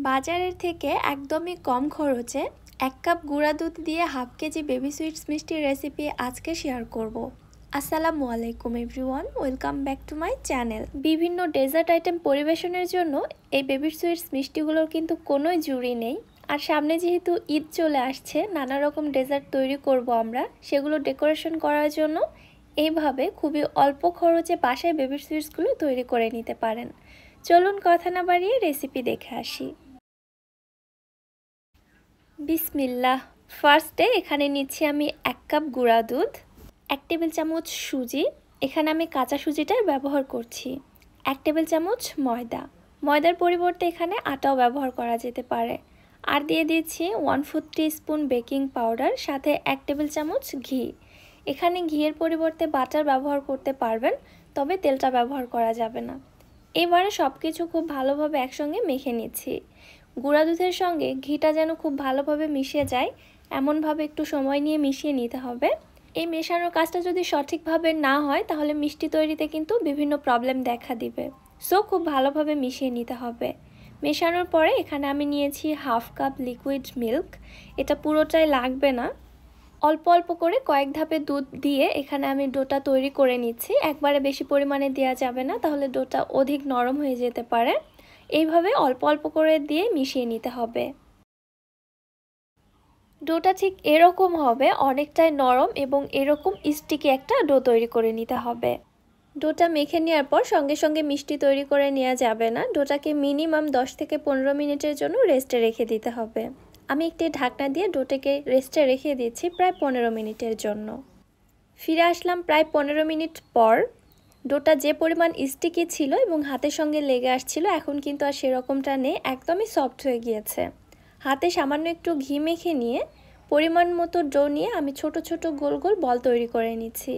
বাজারের থেকে একদমই কম খরচে 1 কাপ গুঁড়া দুধ দিয়ে হাফ কেজি বেবি সুইটস মিষ্টির রেসিপি আজকে শেয়ার করব। আসসালামু আলাইকুম everyone, welcome back to my channel. বিভিন্ন ডেজার্ট আইটেম পরিবেশনের জন্য এই বেবি সুইটস মিষ্টিগুলোর কিন্তু কোনোই জুড়ি নেই। আর সামনে যেহেতু ঈদ চলে আসছে, নানা রকম ডেজার্ট তৈরি করব আমরা, সেগুলো ডেকোরেশন করার জন্য এইভাবে খুবই অল্প খরচে বাসায় বেবি সুইটসগুলো তৈরি করে নিতে পারেন। চলুন কথা না বাড়িয়ে রেসিপি দেখে আসি। বিসমিল্লাহ। ফার্স্টে এখানে নিচ্ছি আমি 1 কাপ গুঁড়া দুধ, 1 টেবিল চামচ সুজি, এখানে আমি কাঁচা সুজিটাই ব্যবহার করছি, 1 টেবিল চামচ ময়দা, ময়দার পরিবর্তে এখানে আটাও ব্যবহার করা যেতে পারে, আর দিয়ে দিচ্ছি 1/4 টিস্পুন বেকিং পাউডার, সাথে 1 টেবিল চামচ ঘি। এখানে ঘিয়ের পরিবর্তে বাটার ব্যবহার করতে পারবেন, তবে তেলটা ব্যবহার করা যাবে না। এবারে সব কিছু খুব ভালোভাবে একসঙ্গে মেখে নিচ্ছি। গুঁড়া দুধের সঙ্গে ঘিটা যেন খুব ভালোভাবে মিশে যায়, এমনভাবে একটু সময় নিয়ে মিশিয়ে নিতে হবে। এই মেশানোর কাজটা যদি সঠিকভাবে না হয় তাহলে মিষ্টি তৈরিতে কিন্তু বিভিন্ন প্রবলেম দেখা দিবে। সো খুব ভালোভাবে মিশিয়ে নিতে হবে। মেশানোর পরে এখানে আমি নিয়েছি 1/2 কাপ লিকুইড মিল্ক। এটা পুরোটাই লাগবে না, অল্প অল্প করে কয়েক ধাপে দুধ দিয়ে এখানে আমি ডোটা তৈরি করে নিচ্ছি। একবারে বেশি পরিমাণে দেওয়া যাবে না, তাহলে ডোটা অধিক নরম হয়ে যেতে পারে। এইভাবে অল্প অল্প করে দিয়ে মিশিয়ে নিতে হবে। ডোটা ঠিক এরকম হবে, অনেকটাই নরম এবং এরকম স্টিকি একটা ডো তৈরি করে নিতে হবে। ডোটা মেখে নেওয়ার পর সঙ্গে সঙ্গে মিষ্টি তৈরি করে নেওয়া যাবে না, ডোটাকে মিনিমাম 10 থেকে 15 মিনিটের জন্য রেস্টে রেখে দিতে হবে। আমি একটি ঢাকনা দিয়ে ডোটাকে রেস্টে রেখে দিচ্ছি প্রায় 15 মিনিটের জন্য। ফিরে আসলাম প্রায় 15 মিনিট পর। ডোটা যে পরিমাণ স্টিকি ছিল এবং হাতের সঙ্গে লেগে আসছিল, এখন কিন্তু আর সেরকমটা নেই, একদমই সফট হয়ে গিয়েছে। হাতে সামান্য একটু ঘি মেখে নিয়ে পরিমাণ মতো ডো নিয়ে আমি ছোট ছোট গোল গোল বল তৈরি করে নিচ্ছি।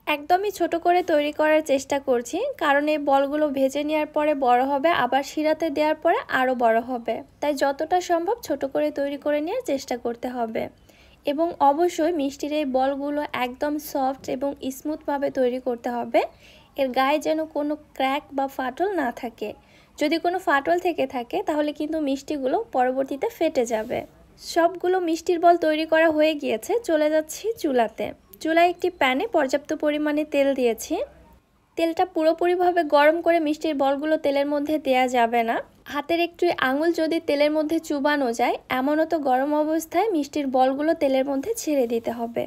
একদমই ছোট করে তৈরি করার চেষ্টা করছি, কারণ এই বলগুলো ভেজে নেওয়ার পরে বড় হবে, আবার শিরাতে দেওয়ার পরে আরও বড় হবে, তাই যতটা সম্ভব ছোট করে তৈরি করে নেওয়ার চেষ্টা করতে হবে। এবং অবশ্যই মিষ্টির এই বলগুলো একদম সফট এবং স্মুথভাবে তৈরি করতে হবে। এর গায়ে যেন কোনো ক্র্যাক বা ফাটল না থাকে। যদি কোনো ফাটল থেকে থাকে তাহলে কিন্তু মিষ্টিগুলো পরবর্তীতে ফেটে যাবে। সবগুলো মিষ্টির বল তৈরি করা হয়ে গিয়েছে, চলে যাচ্ছি চুলাতে। চুলায় একটি প্যানে পর্যাপ্ত পরিমাণে তেল দিয়েছি। তেলটা পুরোপুরিভাবে গরম করে মিষ্টির বলগুলো তেলের মধ্যে দেয়া যাবে না। হাতের একটু আঙুল যদি তেলের মধ্যে চুবানো যায়, এমনও গরম অবস্থায় মিষ্টির বলগুলো তেলের মধ্যে ছেড়ে দিতে হবে।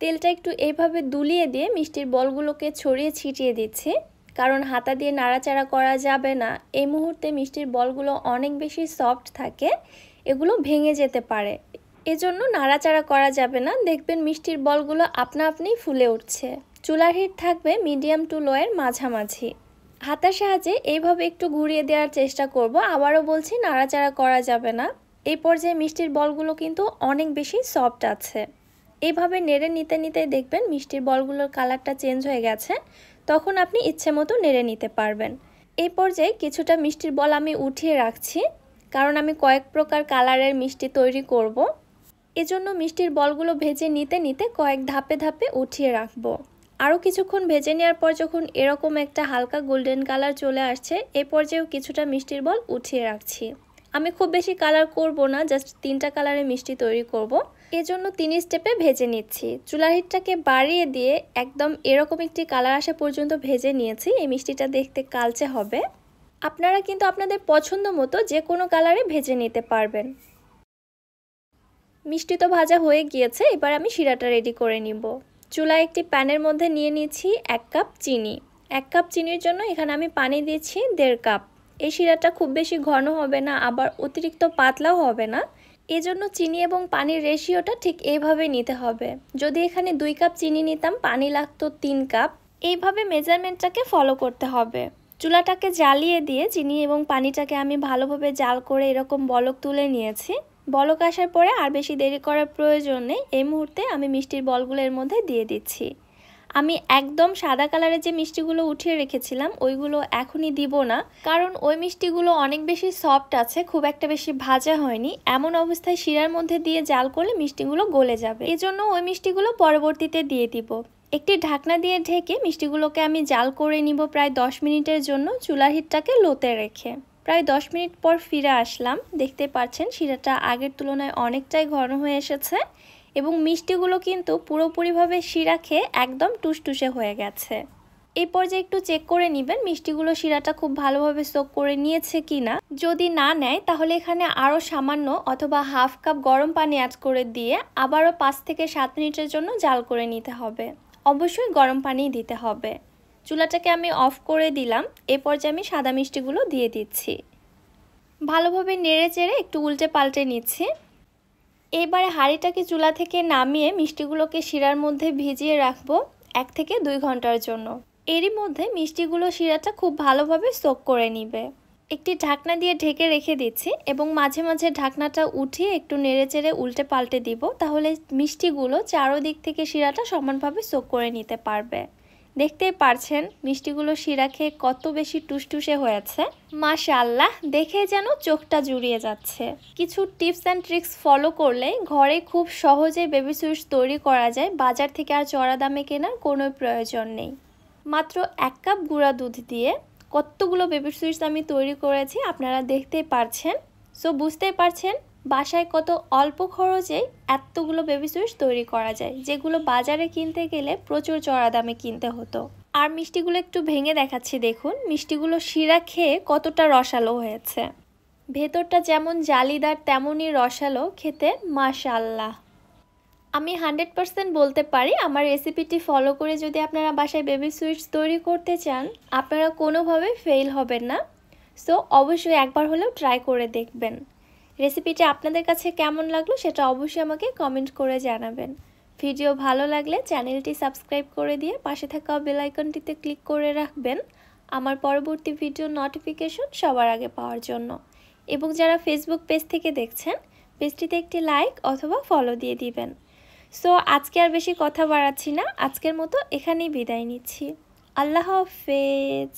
তেলটা একটু এইভাবে দুলিয়ে দিয়ে মিষ্টির বলগুলোকে ছড়িয়ে ছিটিয়ে দিচ্ছি, কারণ হাতা দিয়ে নাড়াচাড়া করা যাবে না। এই মুহূর্তে মিষ্টির বলগুলো অনেক বেশি সফট থাকে, এগুলো ভেঙে যেতে পারে, এজন্য নাড়াচাড়া করা যাবে না। দেখবেন মিষ্টির বলগুলো আপনা আপনিই ফুলে উঠছে। চুলার হিট থাকবে মিডিয়াম টু লো এর মাঝামাঝি। হাতার সাহায্যে এইভাবে একটু ঘুরিয়ে দেওয়ার চেষ্টা করব, আবারও বলছি নাড়াচাড়া করা যাবে না। এই পর্যায়ে মিষ্টির বলগুলো কিন্তু অনেক বেশি সফট আছে। এইভাবে নেড়ে নিতে নিতে দেখবেন মিষ্টির বলগুলোর কালারটা চেঞ্জ হয়ে গেছে, তখন আপনি ইচ্ছে মতো নেড়ে নিতে পারবেন। এই পর্যায়ে কিছুটা মিষ্টির বল আমি উঠিয়ে রাখছি, কারণ আমি কয়েক প্রকার কালারের মিষ্টি তৈরি করব। এজন্য মিষ্টির বলগুলো ভেজে নিতে নিতে কয়েক ধাপে ধাপে উঠিয়ে রাখবো। আরও কিছুক্ষণ ভেজে নেওয়ার পর যখন এরকম একটা হালকা গোল্ডেন কালার চলে আসছে, এ পর্যায়েও কিছুটা মিষ্টির বল উঠিয়ে রাখছি। আমি খুব বেশি কালার করব না, জাস্ট 3টা কালারের মিষ্টি তৈরি করব, এজন্য 3 স্টেপে ভেজে নিচ্ছি। চুলার হিটটাকে বাড়িয়ে দিয়ে একদম এরকম একটি কালার আসা পর্যন্ত ভেজে নিয়েছি। এই মিষ্টিটা দেখতে কালচে হবে। আপনারা কিন্তু আপনাদের পছন্দ মতো যে কোনো কালারে ভেজে নিতে পারবেন। মিষ্টি তো ভাজা হয়ে গিয়েছে, এবার আমি শিরাটা রেডি করে নিব। চুলায় একটি প্যানের মধ্যে নিয়ে নিচ্ছি 1 কাপ চিনি। 1 কাপ চিনির জন্য এখানে আমি পানি দিচ্ছি 1.5 কাপ। এই শিরাটা খুব বেশি ঘন হবে না, আবার অতিরিক্ত পাতলাও হবে না, এজন্য চিনি এবং পানির রেশিওটা ঠিক এইভাবে নিতে হবে। যদি এখানে 2 কাপ চিনি নিতাম, পানি লাগতো 3 কাপ। এইভাবে মেজারমেন্টটাকে ফলো করতে হবে। চুলাটাকে জ্বালিয়ে দিয়ে চিনি এবং পানিটাকে আমি ভালোভাবে জাল করে এরকম বলক তুলে নিয়েছি। বলক আসার পরে আর বেশি দেরি করার প্রয়োজন নেই, এই মুহূর্তে আমি মিষ্টির বলগুলো এর মধ্যে দিয়ে দিচ্ছি। আমি একদম সাদা কালারের যে মিষ্টিগুলো উঠিয়ে রেখেছিলাম ওইগুলো এখনই দিব না, কারণ ওই মিষ্টিগুলো অনেক বেশি সফট আছে, খুব একটা বেশি ভাজা হয়নি। এমন অবস্থায় শিরার মধ্যে দিয়ে জাল করলে মিষ্টিগুলো গলে যাবে, এজন্য ওই মিষ্টিগুলো পরবর্তীতে দিয়ে দিব। একটি ঢাকনা দিয়ে ঢেকে মিষ্টিগুলোকে আমি জাল করে নিব প্রায় 10 মিনিটের জন্য, চুলার হিটটাকে লোতে রেখে। প্রায় 10 মিনিট পর ফিরে আসলাম। দেখতে পাচ্ছেন শিরাটা আগের তুলনায় অনেকটাই ঘন হয়ে এসেছে এবং মিষ্টিগুলো কিন্তু পুরোপুরিভাবে শিরা খেয়ে একদম টুসটুসে হয়ে গেছে। এই পর্যায়ে একটু চেক করে নেবেন মিষ্টিগুলো শিরাটা খুব ভালোভাবে সোক করে নিয়েছে কিনা। যদি না নেয় তাহলে এখানে আরও সামান্য অথবা হাফ কাপ গরম পানি অ্যাড করে দিয়ে আবারও 5 থেকে 7 মিনিটের জন্য জাল করে নিতে হবে। অবশ্যই গরম পানি দিতে হবে। চুলাটাকে আমি অফ করে দিলাম। এই পর্যায়ে আমি সাদা মিষ্টিগুলো দিয়ে দিচ্ছি। ভালোভাবে নেড়ে চেড়ে একটু উল্টে পাল্টে নিচ্ছি। এবারে হাঁড়িটাকে চুলা থেকে নামিয়ে মিষ্টিগুলোকে শিরার মধ্যে ভিজিয়ে রাখবো 1 থেকে 2 ঘন্টার জন্য। এরই মধ্যে মিষ্টিগুলো শিরাটা খুব ভালোভাবে সোক করে নিবে। একটি ঢাকনা দিয়ে ঢেকে রেখে দিচ্ছি এবং মাঝে মাঝে ঢাকনাটা উঠিয়ে একটু নেড়েচেড়ে উল্টে পাল্টে দিব, তাহলে মিষ্টিগুলো চারোদিক থেকে শিরাটা সমানভাবে সোক করে নিতে পারবে। দেখতেই পারছেন মিষ্টিগুলো শিরা খেয়ে কত বেশি টুসটুসে হয়েছে। মাশাআল্লাহ, দেখে যেন চোখটা জুড়িয়ে যাচ্ছে। কিছু টিপস অ্যান্ড ট্রিক্স ফলো করলে ঘরে খুব সহজেই বেবি সুইটস তৈরি করা যায়। বাজার থেকে আর চড়া দামে কেনার কোনো প্রয়োজন নেই। মাত্র 1 কাপ গুঁড়া দুধ দিয়ে কতগুলো বেবি সুইটস আমি তৈরি করেছি আপনারা দেখতেই পারছেন। সো বুঝতেই পারছেন বাসায় কত অল্প খরচেই এতগুলো বেবি সুইটস তৈরি করা যায়, যেগুলো বাজারে কিনতে গেলে প্রচুর চড়া দামে কিনতে হতো। আর মিষ্টিগুলো একটু ভেঙে দেখাচ্ছি, দেখুন মিষ্টিগুলো শিরা খেয়ে কতটা রসালো হয়েছে। ভেতরটা যেমন জালিদার তেমনই রসালো, খেতে মাশাআল্লাহ। আমি 100% বলতে পারি আমার রেসিপিটি ফলো করে যদি আপনারা বাসায় বেবি সুইটস তৈরি করতে চান আপনারা কোনোভাবেই ফেল হবেন না। সো অবশ্যই একবার হলেও ট্রাই করে দেখবেন। রেসিপিটা আপনাদের কাছে কেমন লাগলো সেটা অবশ্যই আমাকে কমেন্ট করে জানাবেন। ভিডিও ভালো লাগলে চ্যানেলটি সাবস্ক্রাইব করে দিয়ে পাশে থাকা বেল আইকনটিতে ক্লিক করে রাখবেন আমার পরবর্তী ভিডিও নোটিফিকেশন সবার আগে পাওয়ার জন্য। এবং যারা ফেসবুক পেজ থেকে দেখছেন পেজটিতে একটি লাইক অথবা ফলো দিয়ে দিবেন। সো আজকে আর বেশি কথা বাড়াচ্ছি না, আজকের মতো এখানেই বিদায় নিচ্ছি। আল্লাহ হাফেজ।